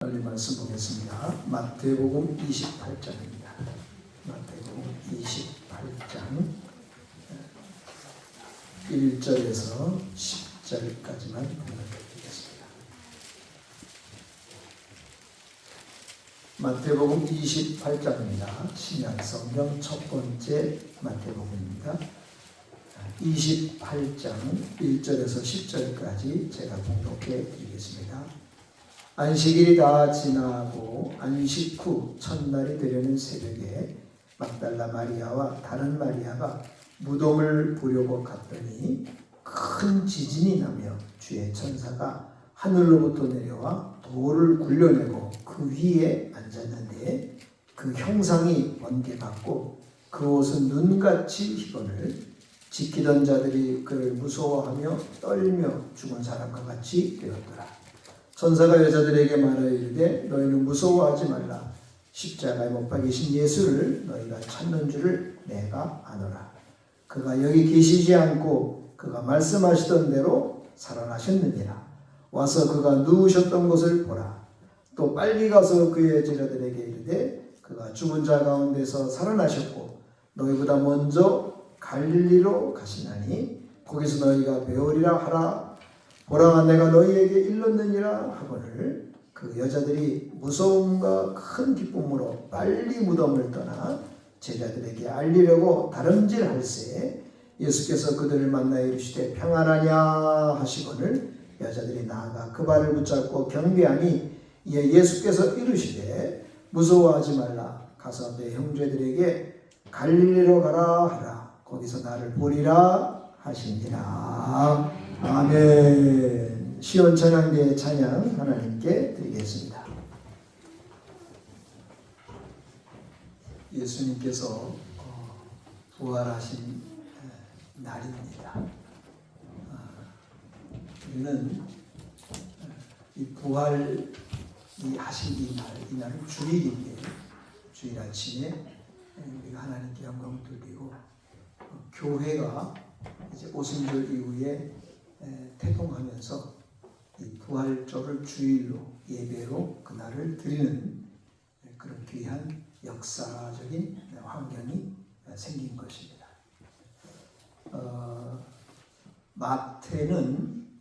빨리 말씀 보겠습니다. 마태복음 28장입니다. 마태복음 28장 1절에서 10절까지만 읽어드리겠습니다. 마태복음 28장입니다. 신약성경 첫 번째 마태복음입니다. 28장 1절에서 10절까지 제가 봉독해 드리겠습니다. 안식일이 다 지나고 안식 후 첫날이 되려는 새벽에 막달라 마리아와 다른 마리아가 무덤을 보려고 갔더니 큰 지진이 나며 주의 천사가 하늘로부터 내려와 돌을 굴려내고 그 위에 앉았는데 그 형상이 번개 같고 그 옷은 눈같이 희거늘 지키던 자들이 그를 무서워하며 떨며 죽은 사람과 같이 되었더라. 천사가 여자들에게 말하여 이르되 너희는 무서워하지 말라. 십자가에 못 박이신 예수를 너희가 찾는 줄을 내가 아노라. 그가 여기 계시지 않고 그가 말씀하시던 대로 살아나셨느니라. 와서 그가 누우셨던 곳을 보라. 또 빨리 가서 그의 제자들에게 이르되 그가 죽은 자 가운데서 살아나셨고 너희보다 먼저 갈릴리로 가시나니 거기서 너희가 배우리라 하라. 보라 내가 너희에게 일렀느니라 하거늘 그 여자들이 무서움과 큰 기쁨으로 빨리 무덤을 떠나 제자들에게 알리려고 다름질할새 예수께서 그들을 만나 이르시되 평안하냐 하시거늘 여자들이 나아가 그 발을 붙잡고 경배하니 이에 예수께서 이르시되 무서워하지 말라. 가서 내 형제들에게 갈릴리로 가라 하라. 거기서 나를 보리라 하시니라. 아멘. 시온 찬양대의 찬양 하나님께 드리겠습니다. 예수님께서 부활하신 날입니다. 우리는 이 부활이 하신 이 날은 주일인데 주일 아침에 우리가 하나님께 영광을 돌리고 교회가 이제 오순절 이후에 태동하면서 이 부활절을 주일로 예배로 그날을 드리는 그런 귀한 역사적인 환경이 생긴 것입니다. 마태는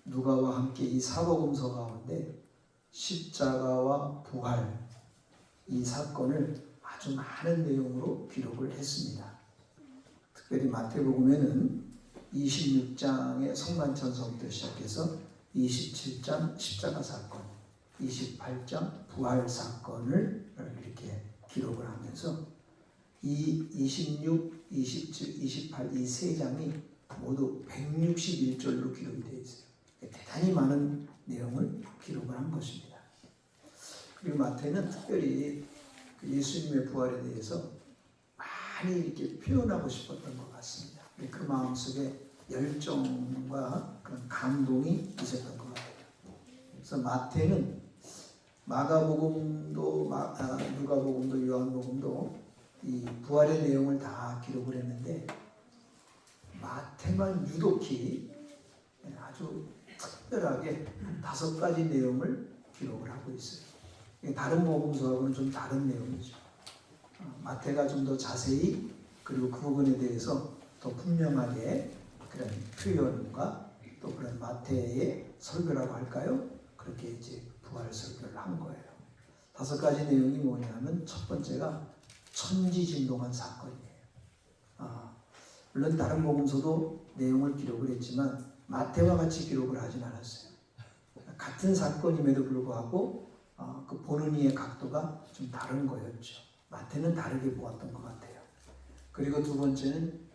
누가와 함께 이 사복음서 가운데 십자가와 부활 이 사건을 아주 많은 내용으로 기록을 했습니다. 특별히 마태복음에는 26장의 성만찬서부터 시작해서 27장 십자가 사건, 28장 부활 사건을 이렇게 기록을 하면서 이 26, 27, 28 이 세 장이 모두 161절로 기록이 되어 있어요. 대단히 많은 내용을 기록을 한 것입니다. 그리고 마태는 특별히 예수님의 부활에 대해서 많이 이렇게 표현하고 싶었던 것 같습니다. 그 마음속에 열정과 그런 감동이 있었던 것 같아요. 그래서 마태는 마가복음도 누가복음도 요한복음도 이 부활의 내용을 다 기록을 했는데 마태만 유독히 아주 특별하게 5가지 내용을 기록을 하고 있어요. 다른 복음서하고는 좀 다른 내용이죠. 마태가 좀 더 자세히 그리고 그 부분에 대해서 더 분명하게 그런 표현과 또 그런 마태의 설교라고 할까요? 그렇게 이제 부활 설교를 한 거예요. 5가지 내용이 뭐냐면 첫 번째가 천지진동한 사건이에요. 물론 다른 복음서도 내용을 기록을 했지만 마태와 같이 기록을 하진 않았어요. 같은 사건임에도 불구하고 그 보는 이의 각도가 좀 다른 거였죠. 마태는 다르게 보았던 것 같아요. 그리고 두 번째는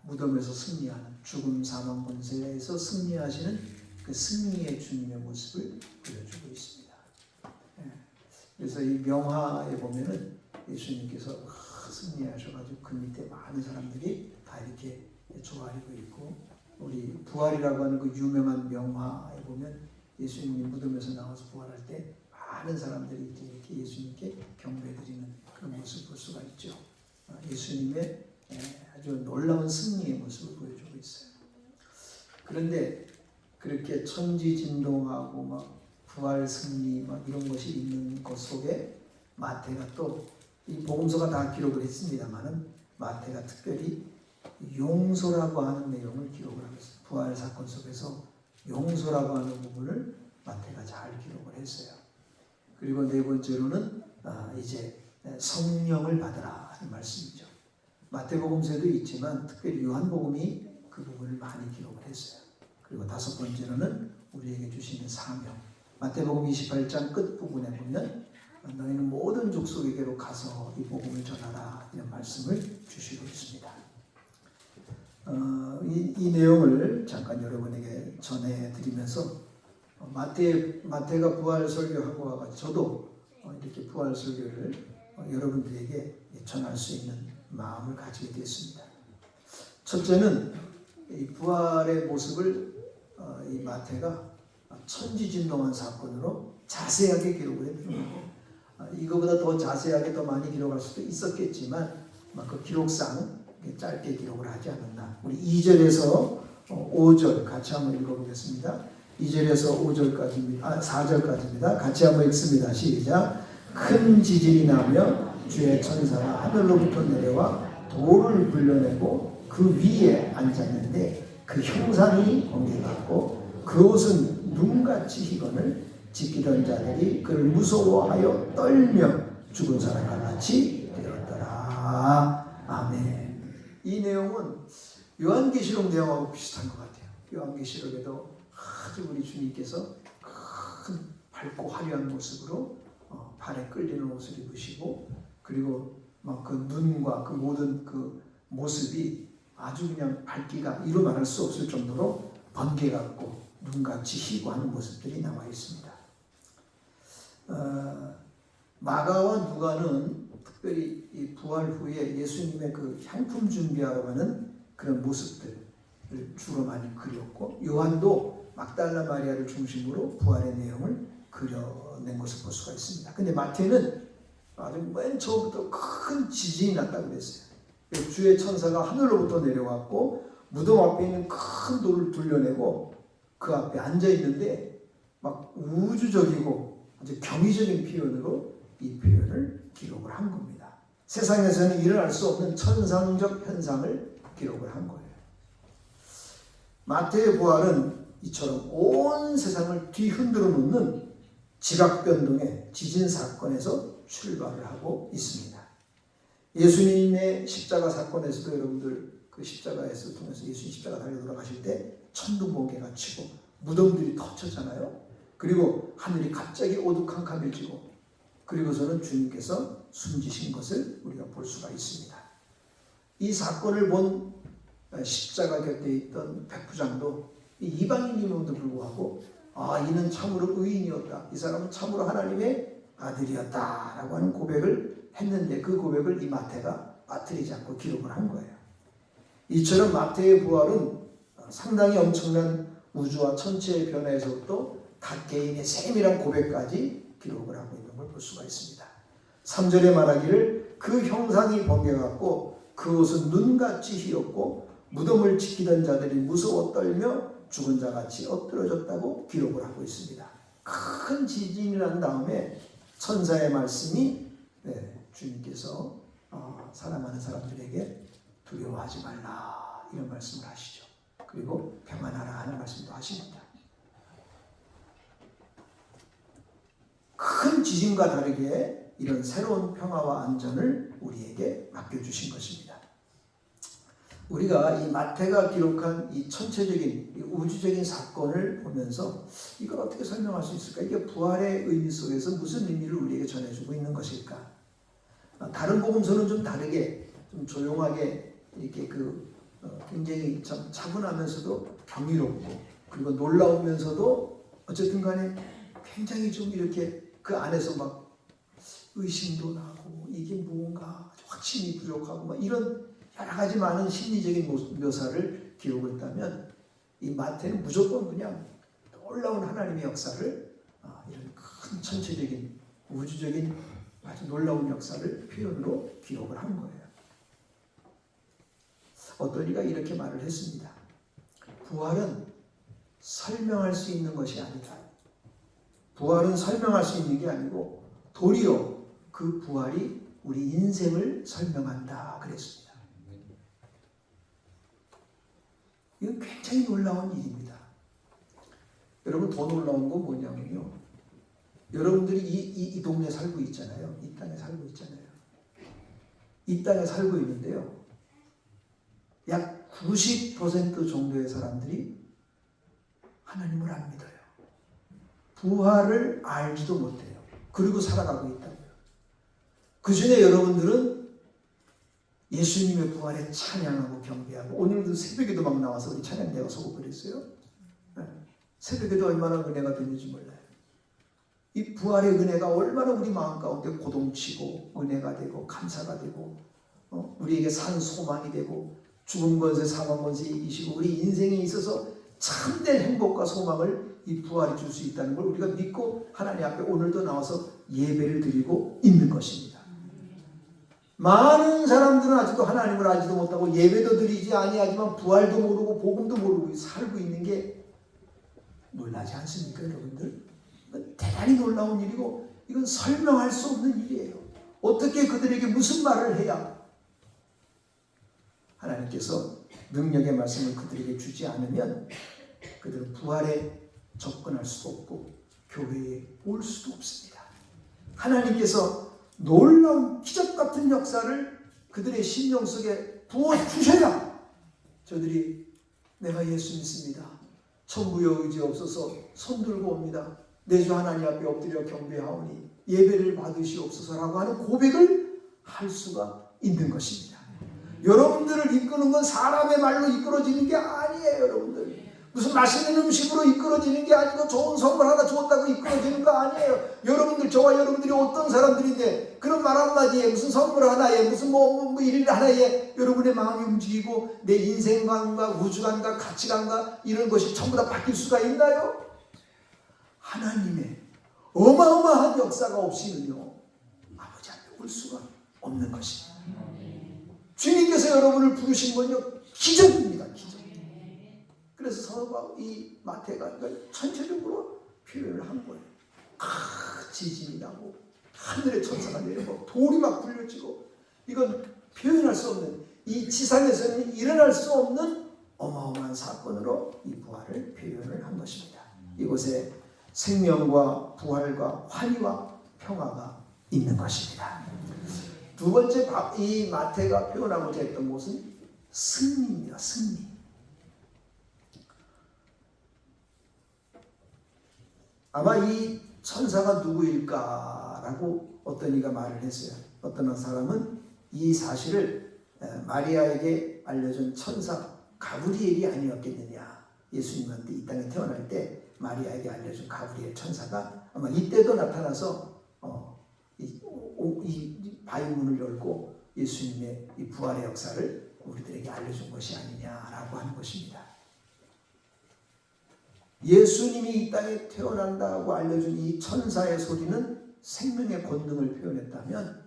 무덤에서 승리하는 죽음 사망 권세에서 승리하시는 그 승리의 주님의 모습을 보여주고 있습니다. 그래서 이 명화에 보면은 예수님께서 승리하셔가지고 그 밑에 많은 사람들이 다 이렇게 좋아하고 있고 우리 부활이라고 하는 그 유명한 명화에 보면 예수님이 무덤에서 나와서 부활할 때 많은 사람들이 이렇게 예수님께 경배드리는 그런 모습을 볼 수가 있죠. 예수님의 아주 놀라운 승리의 모습을 보여주고 있어요. 그런데 그렇게 천지진동하고 막 부활 승리 막 이런 것이 있는 것 속에 마태가 또 이 복음서가 다 기록을 했습니다만은 마태가 특별히 용서라고 하는 내용을 기록을 하고 있어요. 부활 사건 속에서 용서라고 하는 부분을 마태가 잘 기록을 했어요. 그리고 네 번째로는 이제 성령을 받으라 하는 말씀이죠. 마태복음서에도 있지만 특별히 요한복음이 그 부분을 많이 기록을 했어요. 그리고 다섯 번째로는 우리에게 주시는 사명. 마태복음 28장 끝부분에 보면 너희는 모든 족속에게로 가서 이 복음을 전하라 이런 말씀을 주시고 있습니다. 이 내용을 잠깐 여러분에게 전해드리면서 마태가 부활 설교한 것과 같이 저도 이렇게 부활 설교를 여러분들에게 전할 수 있는 마음을 가지게 되었습니다. 첫째는 이 부활의 모습을 이 마태가 천지진동한 사건으로 자세하게 기록을 했습니다. 이거보다 더 자세하게 더 많이 기록할 수도 있었겠지만 그 기록상 짧게 기록을 하지 않았나. 우리 2절에서 5절 같이 한번 읽어보겠습니다. 2절에서 5절까지입니다. 4절까지입니다. 같이 한번 읽습니다. 시작. 큰 지진이 나며 주의 천사가 하늘로부터 내려와 돌을 불려내고 그 위에 앉았는데 그 형상이 번개같고 그 옷은 눈같이 희건을 지키던 자들이 그를 무서워하여 떨며 죽은 사람과 같이 되었더라. 아멘. 이 내용은 요한계시록 내용하고 비슷한 것 같아요. 요한계시록에도 아주 우리 주님께서 큰 밝고 화려한 모습으로 발에 끌리는 옷을 입으시고 그리고 막 그 눈과 그 모든 그 모습이 아주 그냥 밝기가 이루 말할 수 없을 정도로 번개 같고 눈같이 희고 하는 모습들이 나와 있습니다. 마가와 누가는 특별히 이 부활 후에 예수님의 그 향품 준비하러 가는 그런 모습들을 주로 많이 그렸고 요한도 막달라 마리아를 중심으로 부활의 내용을 그려낸 것을 볼 수가 있습니다. 근데 마태는 아주 맨 처음부터 큰 지진이 났다고 그랬어요. 주의 천사가 하늘로부터 내려왔고 무덤 앞에 있는 큰 돌을 둘러내고 그 앞에 앉아 있는데 막 우주적이고 아주 경이적인 표현으로 이 표현을 기록을 한 겁니다. 세상에서는 일어날 수 없는 천상적 현상을 기록을 한 거예요. 마태의 부활은 이처럼 온 세상을 뒤흔들어 놓는 지각변동의 지진 사건에서 출발을 하고 있습니다. 예수님의 십자가 사건에서도 여러분들 그 십자가에서 통해서 예수님 십자가 달려 돌아가실 때 천둥 번개가 치고 무덤들이 터졌잖아요. 그리고 하늘이 갑자기 오두캄캄해지고 그리고서는 주님께서 숨지신 것을 우리가 볼 수가 있습니다. 이 사건을 본 십자가 곁에 있던 백부장도 이방인임에도 불구하고 이는 참으로 의인이었다. 이 사람은 참으로 하나님의 아들이었다 라고 하는 고백을 했는데 그 고백을 이 마태가 빠뜨리지 않고 기록을 한 거예요. 이처럼 마태의 부활은 상당히 엄청난 우주와 천체의 변화에서부터 각 개인의 세밀한 고백까지 기록을 하고 있는 걸 볼 수가 있습니다. 3절에 말하기를 그 형상이 번개같고 그 옷은 눈같이 희었고 무덤을 지키던 자들이 무서워 떨며 죽은 자같이 엎드러졌다고 기록을 하고 있습니다. 큰 지진이 난 다음에 천사의 말씀이 주님께서 사랑하는 사람들에게 두려워하지 말라 이런 말씀을 하시죠. 그리고 평안하라 하는 말씀도 하십니다. 큰 지진과 다르게 이런 새로운 평화와 안전을 우리에게 맡겨주신 것입니다. 우리가 이 마태가 기록한 이 천체적인 이 우주적인 사건을 보면서 이걸 어떻게 설명할 수 있을까? 이게 부활의 의미 속에서 무슨 의미를 우리에게 전해주고 있는 것일까? 다른 복음서는 좀 다르게 좀 조용하게 이렇게 굉장히 참 차분하면서도 경이롭고 그리고 놀라우면서도 어쨌든 간에 굉장히 좀 이렇게 그 안에서 막 의심도 나고 이게 뭔가 확신이 부족하고 막 이런 여러 가지 많은 심리적인 묘사를 기록했다면 이 마태는 무조건 그냥 놀라운 하나님의 역사를 이런 큰 천체적인 우주적인 아주 놀라운 역사를 표현으로 기록을 한 거예요. 어떤 이가 이렇게 말을 했습니다. 부활은 설명할 수 있는 것이 아니다. 부활은 설명할 수 있는 게 아니고 도리어 그 부활이 우리 인생을 설명한다 그랬습니다. 이건 굉장히 놀라운 일입니다. 여러분, 더 놀라운 건 뭐냐면요, 여러분들이 이 동네에 살고 있잖아요. 이 땅에 살고 있잖아요. 이 땅에 살고 있는데요, 약 90% 정도의 사람들이 하나님을 안 믿어요. 부활을 알지도 못해요. 그리고 살아가고 있다고요. 그 중에 여러분들은 예수님의 부활에 찬양하고 경배하고, 오늘도 새벽에도 막 나와서 우리 찬양대가 서고 그랬어요. 새벽에도 얼마나 은혜가 되는지 몰라요. 이 부활의 은혜가 얼마나 우리 마음 가운데 고동치고 은혜가 되고 감사가 되고, 우리에게 산 소망이 되고, 죽음 권세 사망 권세 이기시고 우리 인생에 있어서 참된 행복과 소망을 이 부활이 줄 수 있다는 걸 우리가 믿고 하나님 앞에 오늘도 나와서 예배를 드리고 있는 것입니다. 많은 사람들은 아직도 하나님을 알지도 못하고 예배도 드리지 아니하지만 부활도 모르고 복음도 모르고 살고 있는 게 놀라지 않습니까, 여러분들? 대단히 놀라운 일이고, 이건 설명할 수 없는 일이에요. 어떻게 그들에게 무슨 말을 해야 하나님께서 능력의 말씀을 그들에게 주지 않으면 그들은 부활에 접근할 수도 없고 교회에 올 수도 없습니다. 하나님께서 놀라운 기적 같은 역사를 그들의 심령 속에 부어주셔야 저들이 내가 예수 믿습니다, 천부의 의지 없어서 손 들고 옵니다, 내 주 하나님 앞에 엎드려 경배하오니 예배를 받으시옵소서라고 하는 고백을 할 수가 있는 것입니다. 여러분들을 이끄는 건 사람의 말로 이끌어지는 게 아니에요. 여러분들 무슨 맛있는 음식으로 이끌어지는 게 아니고 좋은 선물 하나 주었다고 이끌어지는 거 아니에요. 여러분들, 저와 여러분들이 어떤 사람들인데 그런 말 한마디에, 무슨 선물 하나에, 무슨 일 하나에 여러분의 마음이 움직이고 내 인생관과 우주관과 가치관과 이런 것이 전부 다 바뀔 수가 있나요? 하나님의 어마어마한 역사가 없이는요, 아버지 앞에 올 수가 없는 것입니다. 주님께서 여러분을 부르신 건요, 기적입니다. 기적. 그래서 서가 이 마태가 이걸 전체적으로 표현을 한 거예요. 지진이 나고 하늘의 천사가 내려오고 돌이 막 굴려지고, 이건 표현할 수 없는, 이 지상에서는 일어날 수 없는 어마어마한 사건으로 이 부활을 표현을 한 것입니다. 이곳에 생명과 부활과 환희와 평화가 있는 것입니다. 두 번째, 이 마태가 표현하고자 했던 것은 승리입니다. 승리. 아마 이 천사가 누구일까라고 어떤 이가 말을 했어요. 어떤 사람은 이 사실을 마리아에게 알려준 천사 가브리엘이 아니었겠느냐. 예수님한테 이 땅에 태어날 때 마리아에게 알려준 가브리엘 천사가 아마 이때도 나타나서 이 바위문을 열고 예수님의 이 부활의 역사를 우리들에게 알려준 것이 아니냐라고 하는 것입니다. 예수님이 이 땅에 태어난다고 알려준 이 천사의 소리는 생명의 권능을 표현했다면,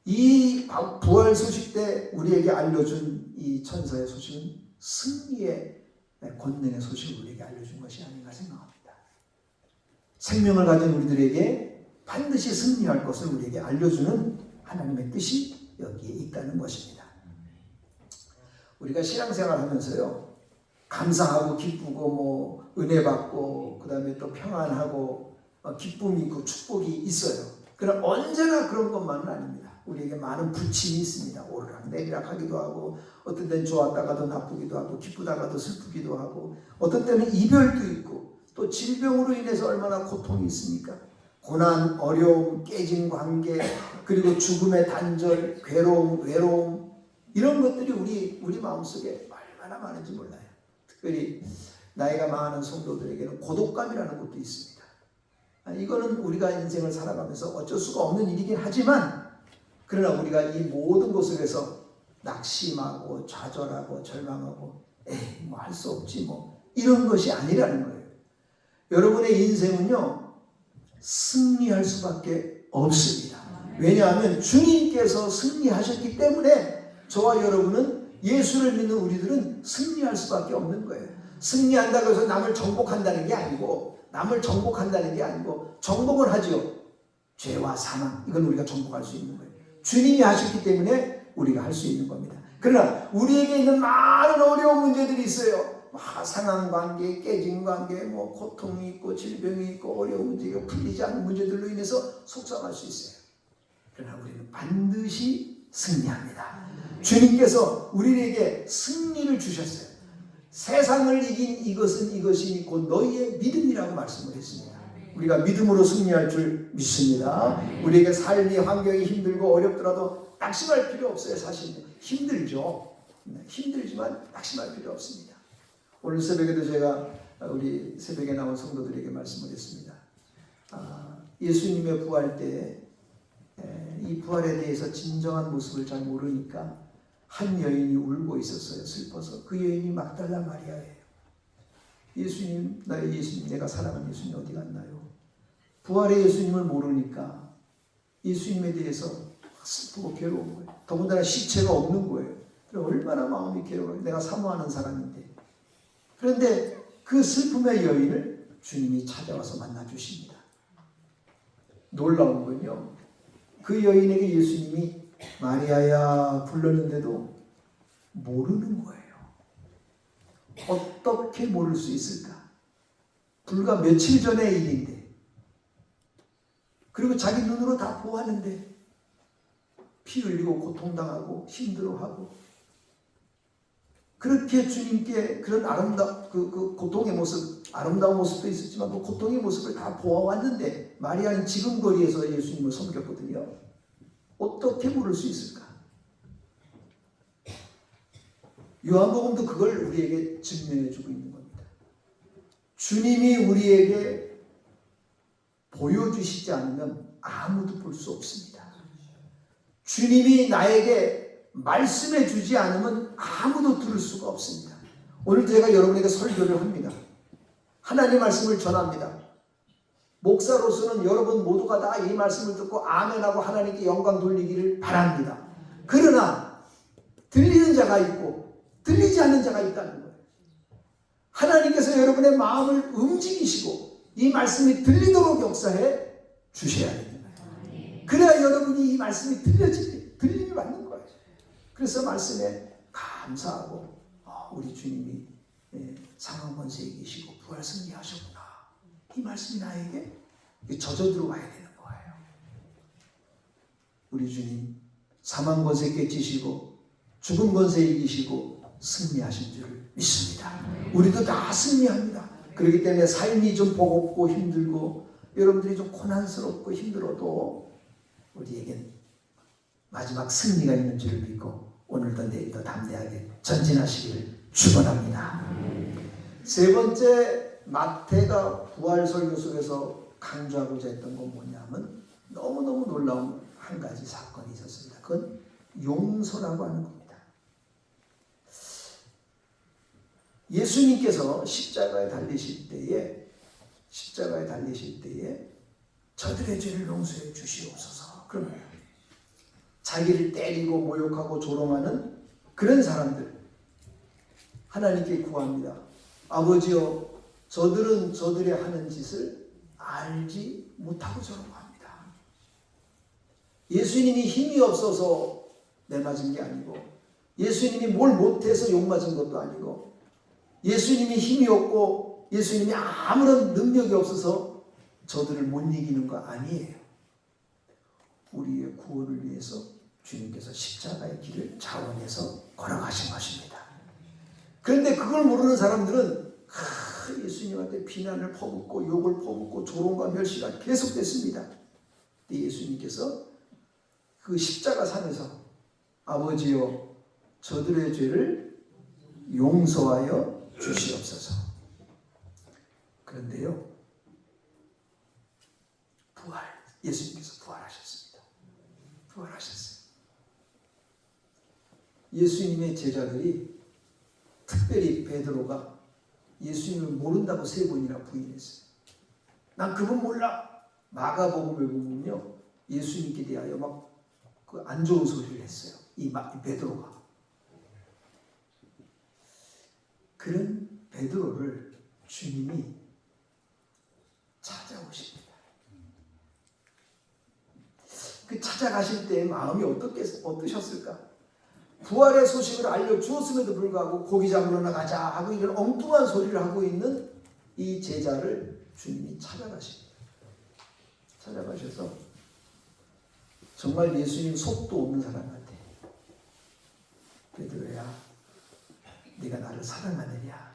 이 부활 소식 때 우리에게 알려준 이 천사의 소식은 승리의 권능의 소식을 우리에게 알려준 것이 아닌가 생각합니다. 생명을 가진 우리들에게 반드시 승리할 것을 우리에게 알려주는 하나님의 뜻이 여기에 있다는 것입니다. 우리가 신앙생활 하면서요, 감사하고 기쁘고 은혜 받고 그 다음에 또 평안하고 기쁨이 있고 축복이 있어요. 그러나 언제나 그런 것만은 아닙니다. 우리에게 많은 부침이 있습니다. 오르락 내리락 하기도 하고, 어떤 때는 좋았다가도 나쁘기도 하고, 기쁘다가도 슬프기도 하고, 어떤 때는 이별도 있고, 또 질병으로 인해서 얼마나 고통이 있습니까? 고난, 어려움, 깨진 관계, 그리고 죽음의 단절, 괴로움, 외로움, 이런 것들이 우리 마음속에 얼마나 많은지 몰라요. 특별히 나이가 많은 성도들에게는 고독감이라는 것도 있습니다. 이거는 우리가 인생을 살아가면서 어쩔 수가 없는 일이긴 하지만, 그러나 우리가 이 모든 것에서 낙심하고 좌절하고 절망하고 뭐 할 수 없지 이런 것이 아니라는 거예요. 여러분의 인생은요, 승리할 수밖에 없습니다. 왜냐하면 주님께서 승리하셨기 때문에 저와 여러분은, 예수를 믿는 우리들은 승리할 수밖에 없는 거예요. 승리한다고 해서 남을 정복한다는 게 아니고, 남을 정복한다는 게 아니고 정복은 하죠. 죄와 사망, 이건 우리가 정복할 수 있는 거예요. 주님이 하셨기 때문에 우리가 할 수 있는 겁니다. 그러나 우리에게 있는 많은 어려운 문제들이 있어요. 상한관계, 깨진 관계, 고통이 있고 질병이 있고 어려운 문제가 풀리지 않는 문제들로 인해서 속상할 수 있어요. 그러나 우리는 반드시 승리합니다. 주님께서 우리에게 승리를 주셨어요. 세상을 이긴 이것은 이것이니 곧 너희의 믿음이라고 말씀을 했습니다. 우리가 믿음으로 승리할 줄 믿습니다. 우리에게 삶이 환경이 힘들고 어렵더라도 낙심할 필요 없어요. 사실 힘들죠. 힘들지만 낙심할 필요 없습니다. 오늘 새벽에도 제가 우리 새벽에 나온 성도들에게 말씀을 했습니다. 예수님의 부활 때 이 부활에 대해서 진정한 모습을 잘 모르니까 한 여인이 울고 있었어요. 슬퍼서. 그 여인이 막달라 마리아예요. 예수님, 나의 예수님, 내가 사랑하는 예수님 어디 갔나요? 부활의 예수님을 모르니까 예수님에 대해서 슬프고 괴로운 거예요. 더군다나 시체가 없는 거예요. 얼마나 마음이 괴로워요. 내가 사모하는 사람인데. 그런데 그 슬픔의 여인을 주님이 찾아와서 만나주십니다. 놀라운 건요, 그 여인에게 예수님이 마리아야 불렀는데도 모르는 거예요. 어떻게 모를 수 있을까? 불과 며칠 전의 일인데, 그리고 자기 눈으로 다 보았는데 피 흘리고 고통당하고 힘들어하고, 그렇게 주님께 그런 그 고통의 모습, 아름다운 모습도 있었지만 그 고통의 모습을 다 보아왔는데 마리아는 지금 거리에서 예수님을 섬겼거든요. 어떻게 모를 수 있을까? 요한복음도 그걸 우리에게 증명해주고 있는 겁니다. 주님이 우리에게 보여주시지 않으면 아무도 볼 수 없습니다. 주님이 나에게 말씀해 주지 않으면 아무도 들을 수가 없습니다. 오늘 제가 여러분에게 설교를 합니다. 하나님의 말씀을 전합니다. 목사로서는 여러분 모두가 다 이 말씀을 듣고 아멘하고 하나님께 영광 돌리기를 바랍니다. 그러나 들리는 자가 있고 들리지 않는 자가 있다는 거예요. 하나님께서 여러분의 마음을 움직이시고 이 말씀이 들리도록 역사해 주셔야 됩니다. 그래야 여러분이 이 말씀이 들림이 맞는 거예요. 그래서 말씀에 감사하고 우리 주님이 상황권세에 계시고 부활 승리하셨구나. 이 말씀이 나에게 젖어 들어와야 되는 거예요. 우리 주님 사망 권세 깨치시고 죽은 권세 이기시고 승리하신 줄 믿습니다. 우리도 다 승리합니다. 그렇기 때문에 삶이 좀 버겁고 힘들고 여러분들이 좀 고난스럽고 힘들어도 우리에겐 마지막 승리가 있는 줄을 믿고 오늘도 내일도 담대하게 전진하시기를 축원합니다. 세 번째, 마태가 부활 설교 속에서 강조하고자 했던 건 뭐냐면 너무너무 놀라운 한 가지 사건이 있었습니다. 그건 용서라고 하는 겁니다. 예수님께서 십자가에 달리실 때에 저들의 죄를 용서해 주시옵소서. 그러면 자기를 때리고 모욕하고 조롱하는 그런 사람들 하나님께 구합니다. 아버지여, 저들은 저들의 하는 짓을 알지 못하고 저런 거 합니다. 예수님이 힘이 없어서 내맞은 게 아니고, 예수님이 뭘 못해서 욕맞은 것도 아니고, 예수님이 힘이 없고 예수님이 아무런 능력이 없어서 저들을 못 이기는 거 아니에요. 우리의 구원을 위해서 주님께서 십자가의 길을 자원해서 걸어가신 것입니다. 그런데 그걸 모르는 사람들은 예수님한테 비난을 퍼붓고 욕을 퍼붓고 조롱과 멸시가 계속됐습니다. 근데 예수님께서 그 십자가 산에서 아버지여, 저들의 죄를 용서하여 주시옵소서. 그런데요, 예수님께서 부활하셨습니다. 부활하셨어요. 예수님의 제자들이, 특별히 베드로가 예수님을 모른다고 3번이나 부인했어요. 난 그분 몰라. 마가복음에 보면요, 예수님께 대하여 막 그 안 좋은 소리를 했어요. 이 베드로가. 그런 베드로를 주님이 찾아오십니다. 그 찾아가실 때의 마음이 어떠셨을까? 부활의 소식을 알려주었음에도 불구하고 고기 잡으러 나가자 하고 이런 엉뚱한 소리를 하고 있는 이 제자를 주님이 찾아가십니다. 찾아가셔서 정말 예수님 속도 없는 사람 같아. 베드로야, 네가 나를 사랑하느냐?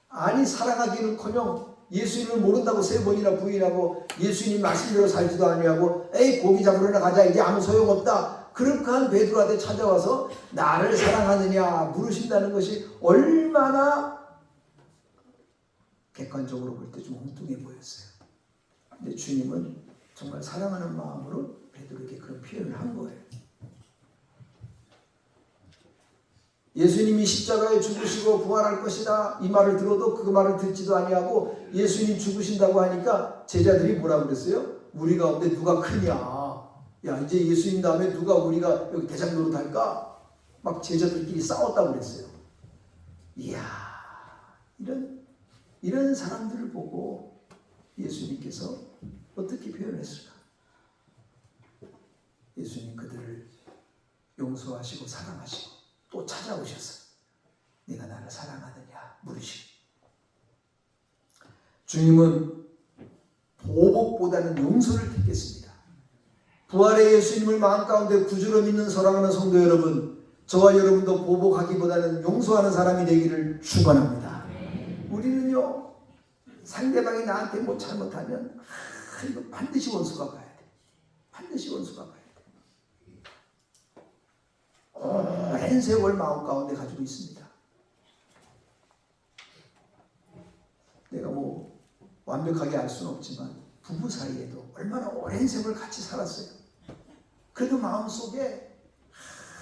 아니, 사랑하기는커녕 예수님을 모른다고 3번이나 부인하고 예수님 말씀대로 살지도 아니하고 에이 고기 잡으러 나가자 이제 아무 소용없다. 그렇게 한 베드로한테 찾아와서 나를 사랑하느냐 물으신다는 것이 얼마나 객관적으로 볼 때 좀 엉뚱해 보였어요. 근데 주님은 정말 사랑하는 마음으로 베드로에게 그런 표현을 한 거예요. 예수님이 십자가에 죽으시고 부활할 것이다 이 말을 들어도 그 말을 듣지도 아니하고 예수님 죽으신다고 하니까 제자들이 뭐라고 그랬어요? 우리 가운데 누가 크냐? 야, 이제 예수님 다음에 누가 우리가 여기 대장 노릇할까? 막 제자들끼리 싸웠다고 그랬어요. 이야, 이런 사람들을 보고 예수님께서 어떻게 표현했을까? 예수님 그들을 용서하시고 사랑하시고 또 찾아오셔서 네가 나를 사랑하느냐 물으시고, 주님은 보복보다는 용서를 택했습니다. 부활의 예수님을 마음 가운데 구주로 믿는 사랑하는 성도 여러분, 저와 여러분도 보복하기보다는 용서하는 사람이 되기를 축원합니다. 우리는요, 상대방이 나한테 뭐 잘못하면 이거 반드시 원수가 봐야 돼. 반드시 원수가 봐야 돼. 오랜 세월 마음 가운데 가지고 있습니다. 내가 뭐 완벽하게 알 수는 없지만 부부 사이에도 얼마나 오랜 세월 같이 살았어요. 그래도 마음속에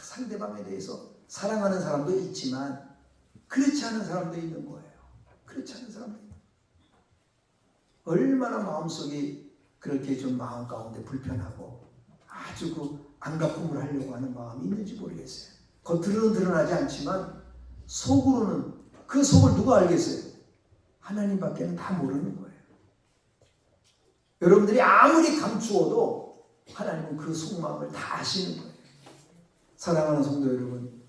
상대방에 대해서 사랑하는 사람도 있지만 그렇지 않은 사람도 있는 거예요. 그렇지 않은 사람도 있는 거예요. 얼마나 마음속이 그렇게 좀 마음 가운데 불편하고 아주 그 안갚음을 하려고 하는 마음이 있는지 모르겠어요. 겉으로는 드러나지 않지만 속으로는, 그 속을 누가 알겠어요? 하나님밖에는 다 모르는 거예요. 여러분들이 아무리 감추어도 하나님은 그 속마음을 다 아시는 거예요. 사랑하는 성도 여러분,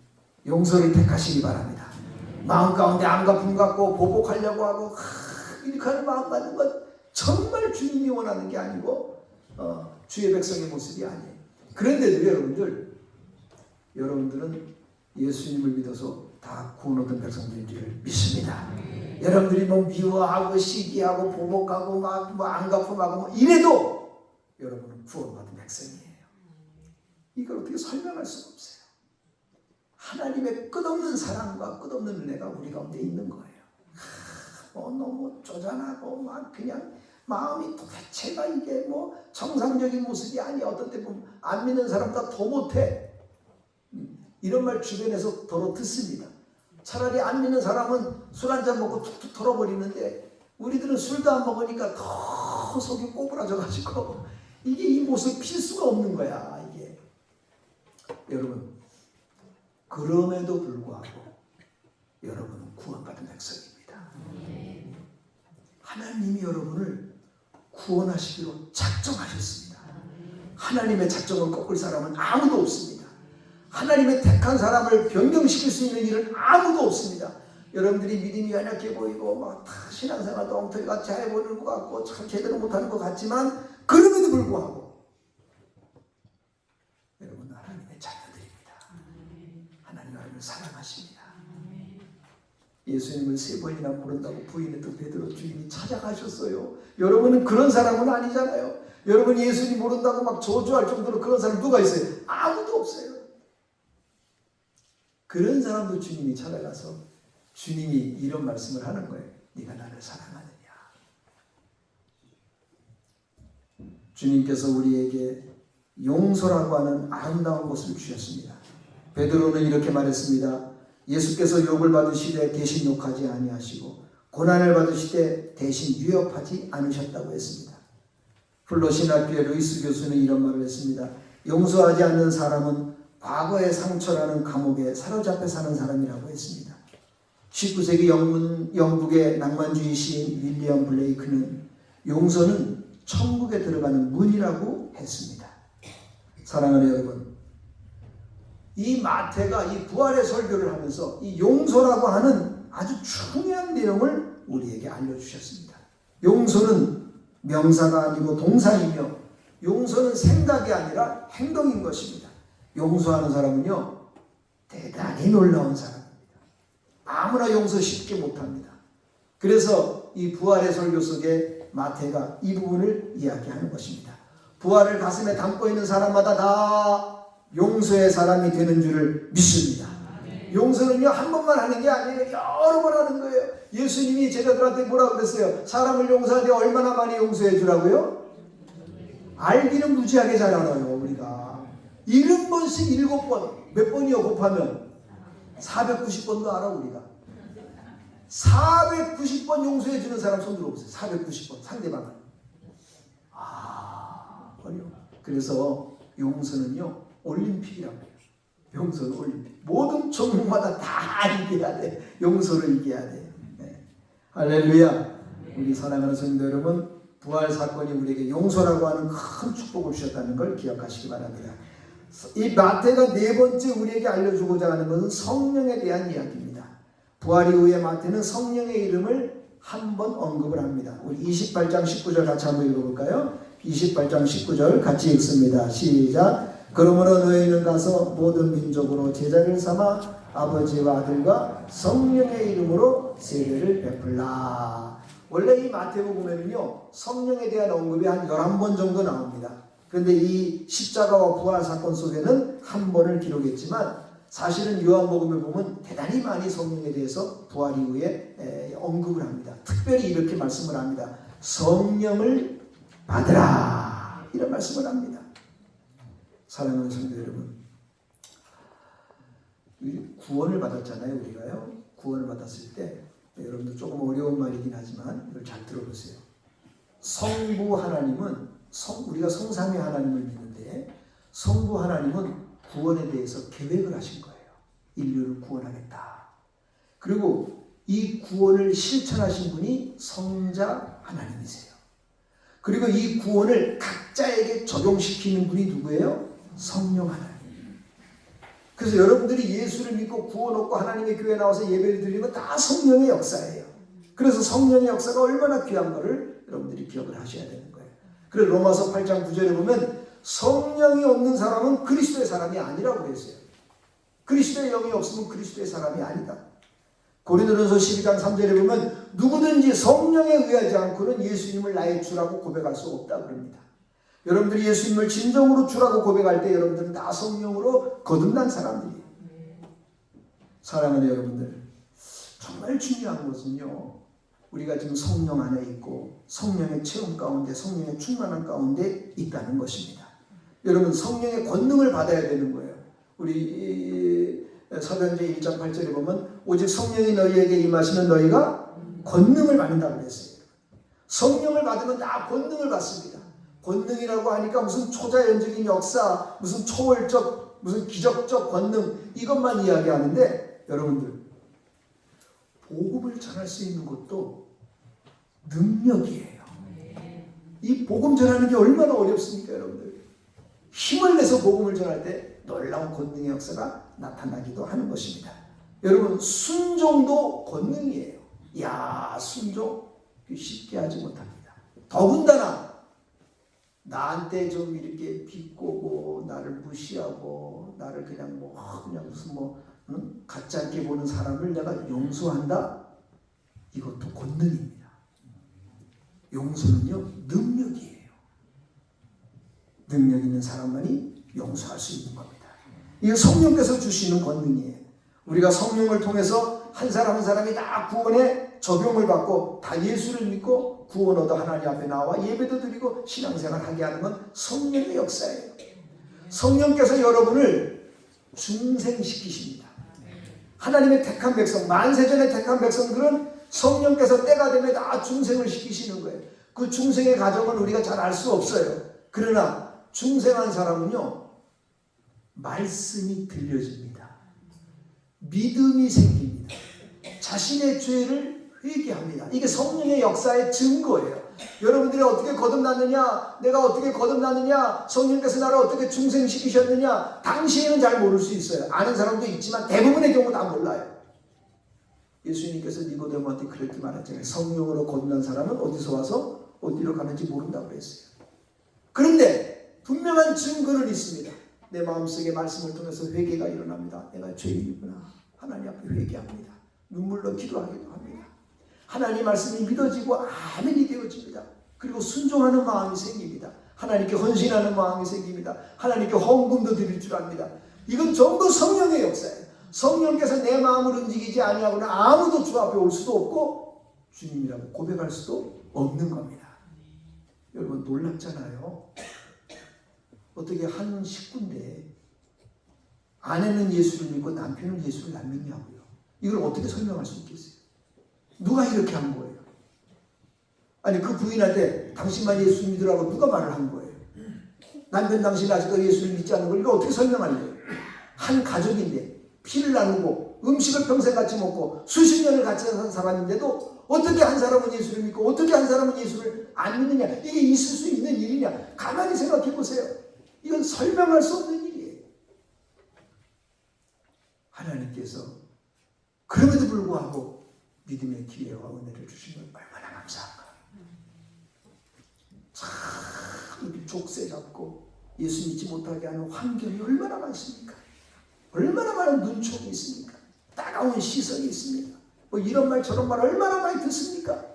용서를 택하시기 바랍니다. 마음 가운데 안갚음 갖고 보복하려고 하고 이렇게 하는 마음 갖는 건 정말 주님이 원하는 게 아니고 주의 백성의 모습이 아니에요. 그런데도 여러분들은 예수님을 믿어서 다 구원 얻은 백성들인 줄 믿습니다. 여러분들이 뭐 미워하고 시기하고 보복하고 막 안갚음하고 이래도 여러분은 구원받은 백성이에요. 이걸 어떻게 설명할 수가 없어요. 하나님의 끝없는 사랑과 끝없는 은혜가 우리 가운데 있는 거예요. 너무 쪼잔하고 막 그냥 마음이 도대체가 이게 뭐 정상적인 모습이 아니야. 어떤 때 보면 안 믿는 사람보다 더 못해. 이런 말 주변에서 더러 듣습니다. 차라리 안 믿는 사람은 술 한잔 먹고 툭툭 털어버리는데 우리들은 술도 안 먹으니까 더 속이 꼬부라져가지고 이게 이 모습 필 수가 없는 거야. 이게 여러분, 그럼에도 불구하고 여러분은 구원받은 백성입니다. 하나님이 여러분을 구원하시기로 작정하셨습니다. 하나님의 작정을 꺾을 사람은 아무도 없습니다. 하나님의 택한 사람을 변경시킬 수 있는 일은 아무도 없습니다. 여러분들이 믿음이 연약해 보이고 막 신앙생활도 엉터리같이 해보는 것 같고 참 제대로 못하는 것 같지만 그럼에도 불구하고 여러분은 하나님의 자녀들입니다. 하나님 여러분을 사랑하십니다. 예수님을 3번이나 모른다고 부인했던 베드로 주님이 찾아가셨어요. 여러분은 그런 사람은 아니잖아요. 여러분 예수님 모른다고 막 저주할 정도로 그런 사람 누가 있어요? 아무도 없어요. 그런 사람도 주님이 찾아가서 주님이 이런 말씀을 하는 거예요. 네가 나를 사랑하느냐. 주님께서 우리에게 용서라고 하는 아름다운 것을 주셨습니다. 베드로는 이렇게 말했습니다. 예수께서 욕을 받으시되 대신 욕하지 아니하시고 고난을 받으시되 대신 위협하지 않으셨다고 했습니다. 플러시나교회 루이스 교수는 이런 말을 했습니다. 용서하지 않는 사람은 과거의 상처라는 감옥에 사로잡혀 사는 사람이라고 했습니다. 19세기 영국의 낭만주의 시인 윌리엄 블레이크는 용서는 천국에 들어가는 문이라고 했습니다. 사랑하는 여러분, 이 마태가 이 부활의 설교를 하면서 이 용서라고 하는 아주 중요한 내용을 우리에게 알려주셨습니다. 용서는 명사가 아니고 동사이며 용서는 생각이 아니라 행동인 것입니다. 용서하는 사람은요, 대단히 놀라운 사람입니다. 아무나 용서 쉽게 못합니다. 그래서 이 부활의 설교 속에 마태가 이 부분을 이야기하는 것입니다. 부활을 가슴에 담고 있는 사람마다 다 용서의 사람이 되는 줄을 믿습니다. 용서는요, 한 번만 하는 게 아니에요. 여러 번 하는 거예요. 예수님이 제자들한테 뭐라고 그랬어요? 사람을 용서하는데 얼마나 많이 용서해 주라고요? 알기는 무지하게 잘 알아요. 우리가 70번씩 7번, 몇 번이요 곱하면 490번도 알아. 우리가 490번 용서해 주는 사람 손 들어보세요. 490번 상대방을. 어려워. 그래서 용서는요, 올림픽이라고 해요. 용서는 올림픽. 모든 종목마다 다 이겨야 돼. 용서를 이겨야 돼. 네. 할렐루야. 우리 사랑하는 성도 여러분, 부활 사건이 우리에게 용서라고 하는 큰 축복을 주셨다는 걸 기억하시기 바랍니다. 이 마태가 네 번째 우리에게 알려주고자 하는 것은 성령에 대한 이야기입니다. 부활 이후에 마태는 성령의 이름을 한 번 언급을 합니다. 우리 28장 19절 같이 한번 읽어볼까요? 28장 19절 같이 읽습니다. 시작. 그러므로 너희는 가서 모든 민족으로 제자를 삼아 아버지와 아들과 성령의 이름으로 세례를 베풀라. 원래 이 마태복음에는요, 성령에 대한 언급이 한 11번 정도 나옵니다. 그런데 이 십자가와 부활 사건 속에는 한 번을 기록했지만 사실은 요한복음을 보면 대단히 많이 성령에 대해서 부활 이후에 언급을 합니다. 특별히 이렇게 말씀을 합니다. 성령을 받으라, 이런 말씀을 합니다. 사랑하는 성도 여러분, 구원을 받았잖아요. 우리가요, 구원을 받았을 때 여러분도 조금 어려운 말이긴 하지만 이걸 잘 들어보세요. 성부 하나님은 우리가 성삼위 하나님을 믿는데 성부 하나님은 구원에 대해서 계획을 하신 거예요. 인류를 구원하겠다. 그리고 이 구원을 실천하신 분이 성자 하나님이세요. 그리고 이 구원을 각자에게 적용시키는 분이 누구예요? 성령 하나님. 그래서 여러분들이 예수를 믿고 구원 얻고 하나님의 교회에 나와서 예배를 드리는 건 다 성령의 역사예요. 그래서 성령의 역사가 얼마나 귀한 거를 여러분들이 기억을 하셔야 되는 거예요. 그래서 로마서 8장 9절에 보면 성령이 없는 사람은 그리스도의 사람이 아니라고 그랬어요. 그리스도의 영이 없으면 그리스도의 사람이 아니다. 고린도전서 12장 3절에 보면 누구든지 성령에 의하지 않고는 예수님을 나의 주라고 고백할 수 없다 그럽니다. 여러분들이 예수님을 진정으로 주라고 고백할 때 여러분들은 다 성령으로 거듭난 사람들이에요. 사랑하는 여러분들, 정말 중요한 것은요, 우리가 지금 성령 안에 있고 성령의 체험 가운데, 성령의 충만한 가운데 있다는 것입니다. 여러분, 성령의 권능을 받아야 되는 거예요. 우리 사도행전 1장 8절에 보면 오직 성령이 너희에게 임하시면 너희가 권능을 받는다고 그랬어요. 성령을 받으면 다 권능을 받습니다. 권능이라고 하니까 무슨 초자연적인 역사, 무슨 초월적, 무슨 기적적 권능, 이것만 이야기하는데 여러분들, 복음을 전할 수 있는 것도 능력이에요. 이 복음 전하는 게 얼마나 어렵습니까, 여러분들? 힘을 내서 복음을 전할 때 놀라운 권능의 역사가 나타나기도 하는 것입니다. 여러분, 순종도 권능이에요. 이야, 순종 쉽게 하지 못합니다. 더군다나 나한테 좀 이렇게 비꼬고 나를 무시하고 나를 그냥 무슨 가짜게 보는 사람을 내가 용서한다? 이것도 권능입니다. 용서는요, 능력이에요. 능력 있는 사람만이 용서할 수 있는 겁니다. 이거 성령께서 주시는 권능이에요. 우리가 성령을 통해서 한 사람 한 사람이 다 구원에 적용을 받고 다 예수를 믿고 구원 얻어 하나님 앞에 나와 예배도 드리고 신앙생활 하게 하는 건 성령의 역사예요. 성령께서 여러분을 중생시키십니다. 하나님의 택한 백성, 만세전에 택한 백성들은 성령께서 때가 되면 다 중생을 시키시는 거예요. 그 중생의 과정은 우리가 잘 알 수 없어요. 그러나 중생한 사람은요, 말씀이 들려집니다. 믿음이 생깁니다. 자신의 죄를 회개합니다. 이게 성령의 역사의 증거예요. 여러분들이 어떻게 거듭났느냐, 내가 어떻게 거듭났느냐, 성령께서 나를 어떻게 중생시키셨느냐, 당시에는 잘 모를 수 있어요. 아는 사람도 있지만 대부분의 경우 다 몰라요. 예수님께서 니고데모한테 그렇게 말했잖아요. 성령으로 거듭난 사람은 어디서 와서 어디로 가는지 모른다고 그랬어요. 그런데 분명한 증거는 있습니다. 내 마음속에 말씀을 통해서 회개가 일어납니다. 내가 죄인이구나. 하나님 앞에 회개합니다. 눈물로 기도하기도 합니다. 하나님 말씀이 믿어지고 아멘이 되어집니다. 그리고 순종하는 마음이 생깁니다. 하나님께 헌신하는 마음이 생깁니다. 하나님께 헌금도 드릴 줄 압니다. 이건 전부 성령의 역사예요. 성령께서 내 마음을 움직이지 아니하고는 아무도 주 앞에 올 수도 없고 주님이라고 고백할 수도 없는 겁니다. 여러분 놀랍잖아요. 어떻게 한 식구인데 아내는 예수를 믿고 남편은 예수를 안 믿냐고요. 이걸 어떻게 설명할 수 있겠어요? 누가 이렇게 한 거예요? 아니 그 부인한테 당신만 예수 믿으라고 누가 말을 한 거예요? 남편 당신이 아직도 예수를 믿지 않는 걸 이거 어떻게 설명할래요? 한 가족인데 피를 나누고 음식을 평생 같이 먹고 수십 년을 같이 산 사람인데도 어떻게 한 사람은 예수를 믿고 어떻게 한 사람은 예수를 안 믿느냐, 이게 있을 수 있는 일이냐? 가만히 생각해 보세요. 이건 설명할 수 없는 일이에요. 하나님께서 그럼에도 불구하고 믿음의 기회와 은혜를 주신 건 얼마나 감사한가. 참 우리 족쇄 잡고 예수 믿지 못하게 하는 환경이 얼마나 많습니까? 얼마나 많은 눈총이 있습니까? 따가운 시선이 있습니까? 뭐 이런 말 저런 말 얼마나 많이 듣습니까?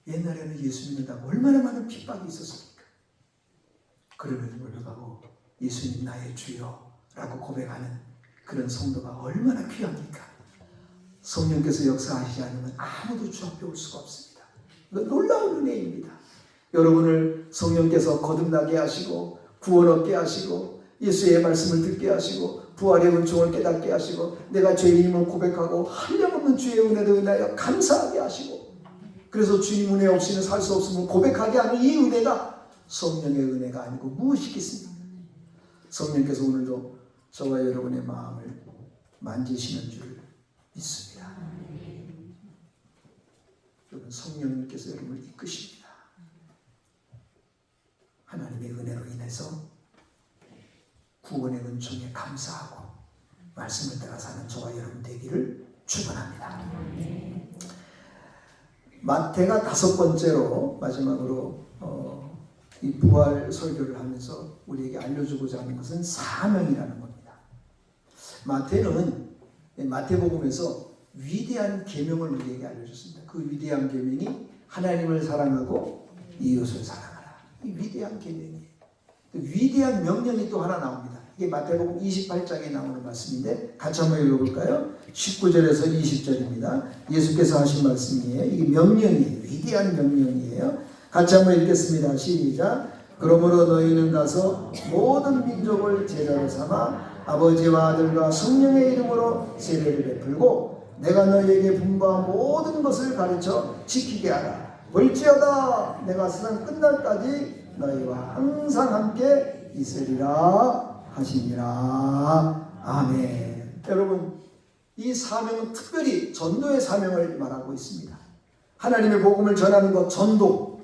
옛날에는 예수 믿는다고 얼마나 많은 핍박이 있었습니까? 그럼에도 불구하고 예수님 나의 주여 라고 고백하는 그런 성도가 얼마나 귀합니까? 성령께서 역사하시지 않으면 아무도 주 앞에 올 수가 없습니다. 이건 놀라운 은혜입니다. 여러분을 성령께서 거듭나게 하시고 구원 얻게 하시고 예수의 말씀을 듣게 하시고 부활의 은총을 깨닫게 하시고 내가 죄인임을 고백하고 한량없는 주의 은혜도 인하여 감사하게 하시고 그래서 주님 은혜 없이는 살 수 없음을 고백하게 하는 이 은혜가 성령의 은혜가 아니고 무엇이겠습니까? 성령께서 오늘도 저와 여러분의 마음을 만지시는 줄 믿습니다. 여러분 성령님께서 여러분을 이끄십니다. 하나님의 은혜로 인해서 구원의 은총에 감사하고 말씀을 따라 사는 저와 여러분 되기를 축원합니다. 마태가 5번째로 마지막으로 이 부활 설교를 하면서 우리에게 알려주고자 하는 것은 사명이라는 겁니다. 마태는 마태복음에서 위대한 계명을 우리에게 알려줬습니다. 그 위대한 계명이 하나님을 사랑하고 이웃을 사랑하라. 이 위대한 계명이에요. 위대한 명령이 또 하나 나옵니다. 이게 마태복음 28장에 나오는 말씀인데 같이 한번 읽어볼까요? 19절에서 20절입니다. 예수께서 하신 말씀이에요. 이게 명령이에요. 위대한 명령이에요. 같이 한번 읽겠습니다. 시작. 그러므로 너희는 가서 모든 민족을 제자로 삼아 아버지와 아들과 성령의 이름으로 세례를 베풀고 내가 너희에게 분부한 모든 것을 가르쳐 지키게 하라. 볼지어다 내가 세상 끝날까지 너희와 항상 함께 있으리라 하시니라. 아멘. 여러분 이 사명은 특별히 전도의 사명을 말하고 있습니다. 하나님의 복음을 전하는 것 전도.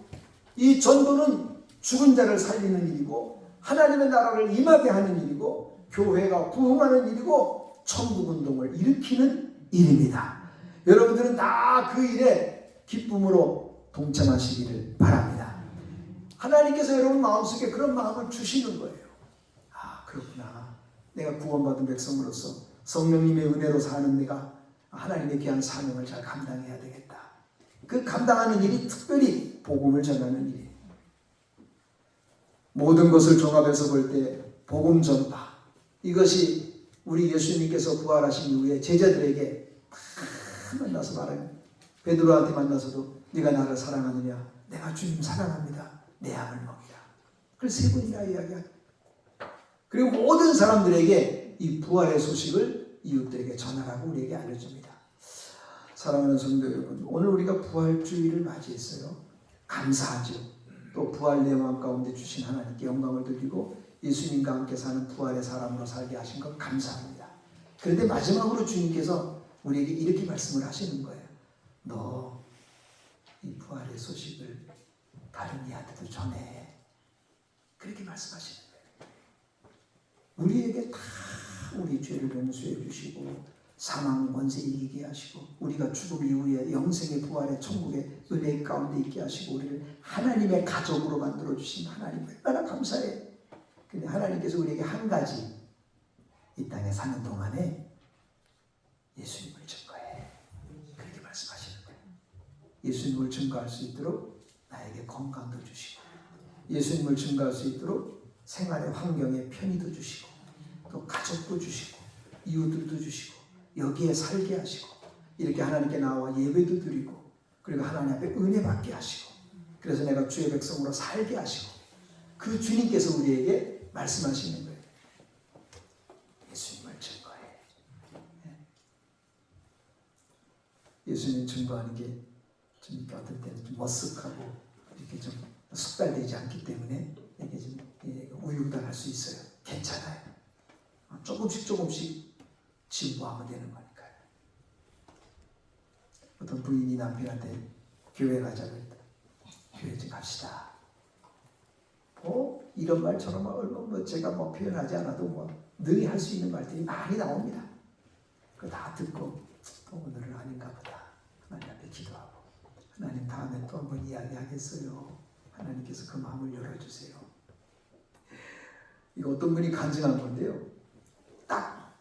이 전도는 죽은 자를 살리는 일이고 하나님의 나라를 임하게 하는 일이고 교회가 부흥하는 일이고 천국운동을 일으키는 일입니다. 여러분들은 다 그 일에 기쁨으로 동참하시기를 바랍니다. 하나님께서 여러분 마음속에 그런 마음을 주시는 거예요. 아 그렇구나. 내가 구원받은 백성으로서 성령님의 은혜로 사는 내가 하나님의 귀한 사명을 잘 감당해야 되겠다. 그 감당하는 일이 특별히 복음을 전하는 일이에요. 모든 것을 종합해서 볼 때 복음 전파, 이것이 우리 예수님께서 부활하신 이후에 제자들에게 만나서 말해요. 베드로한테 만나서도 네가 나를 사랑하느냐? 내가 주님 사랑합니다. 내 양을 먹이라. 그걸 3번이나 이야기합니다. 그리고 모든 사람들에게 이 부활의 소식을 이웃들에게 전하라고 우리에게 알려줍니다. 사랑하는 성도 여러분, 오늘 우리가 부활주의를 맞이했어요. 감사하죠. 또 부활 내 마음 가운데 주신 하나님께 영광을 드리고 예수님과 함께 사는 부활의 사람으로 살게 하신 것 감사합니다. 그런데 마지막으로 주님께서 우리에게 이렇게 말씀을 하시는 거예요. 너 이 부활의 소식을 다른 이한테도 전해. 그렇게 말씀하시는 거예요. 우리에게 다 우리 죄를 용서해 주시고 사망 권세 이기게 하시고 우리가 죽음 이후에 영생의 부활의 천국의 은혜 가운데 있게 하시고 우리를 하나님의 가족으로 만들어 주신 하나님 얼마나 감사해. 근데 하나님께서 우리에게 한 가지, 이 땅에 사는 동안에 예수님을 증거해. 그렇게 말씀하시는 거예요. 예수님을 증거할 수 있도록 나에게 건강도 주시고, 예수님을 증거할 수 있도록 생활의 환경에 편의도 주시고, 또 가족도 주시고, 이웃들도 주시고, 여기에 살게 하시고, 이렇게 하나님께 나와 예배도 드리고, 그리고 하나님 앞에 은혜 받게 하시고, 그래서 내가 주의 백성으로 살게 하시고, 그 주님께서 우리에게 말씀하시는 거예요. 예수님을 증거해. 예수님 증거하는 게 좀 어떤 때는 좀 머쓱하고 이렇게 좀 숙달되지 않기 때문에 이게 좀 우유부단할 수 있어요. 괜찮아요. 조금씩 진보하면 되는 거니까요. 어떤 부인이 남편한테 교회 가자고 했다. 교회 좀 갑시다. 이런 말 저런 말 제가 표현하지 않아도 늘 할 수 있는 말들이 많이 나옵니다. 그거 다 듣고 오늘은 아닌가 보다. 하나님 앞에 기도하고 하나님 다음에 또 한번 이야기하겠어요. 하나님께서 그 마음을 열어주세요. 이거 어떤 분이 간증한 건데요. 딱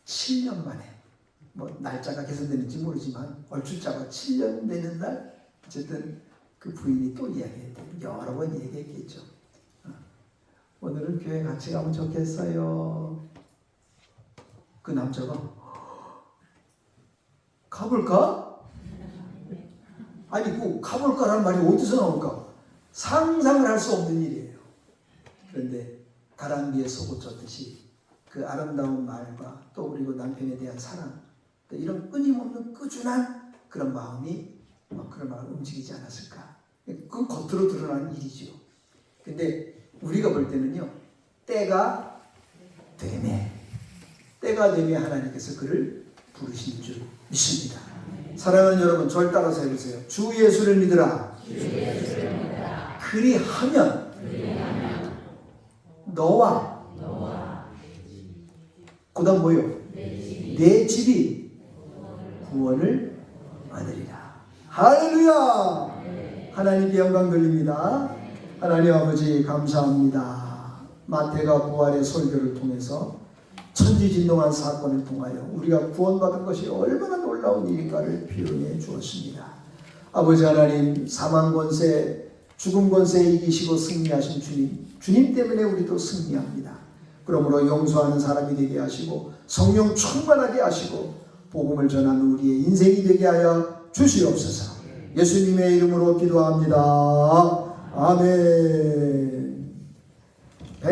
7년 만에 날짜가 개선되는지 모르지만 얼추자가 7년 되는 날 어쨌든 그 부인이 또 이야기했대요. 여러 번 얘기했겠죠. 오늘은 교회 같이 가면 좋겠어요. 그 남자가 가볼까? 아니 그 가볼까라는 말이 어디서 나올까? 상상을 할 수 없는 일이에요. 그런데 가랑비에 속옷 젖듯이 그 아름다운 말과 또 그리고 남편에 대한 사랑, 또 이런 끊임없는 꾸준한 그런 마음이 그런 마음을 움직이지 않았을까? 그건 겉으로 드러나는 일이죠. 근데 우리가 볼 때는요, 때가 되매 하나님께서 그를 부르신 줄 믿습니다. 사랑하는 여러분, 저를 따라서 해보세요. 주 예수를 믿으라. 그리하면 너와 그다음 뭐요? 내 집이 구원을 얻으리라. 할렐루야. 하나님께 영광 돌립니다. 하나님 아버지 감사합니다. 마태가 부활의 설교를 통해서 천지진동한 사건을 통하여 우리가 구원받은 것이 얼마나 놀라운 일인가를 표현해 주었습니다. 아버지 하나님, 사망 권세, 죽음 권세에 이기시고 승리하신 주님 때문에 우리도 승리합니다. 그러므로 용서하는 사람이 되게 하시고 성령 충만하게 하시고 복음을 전하는 우리의 인생이 되게 하여 주시옵소서. 예수님의 이름으로 기도합니다. 아멘.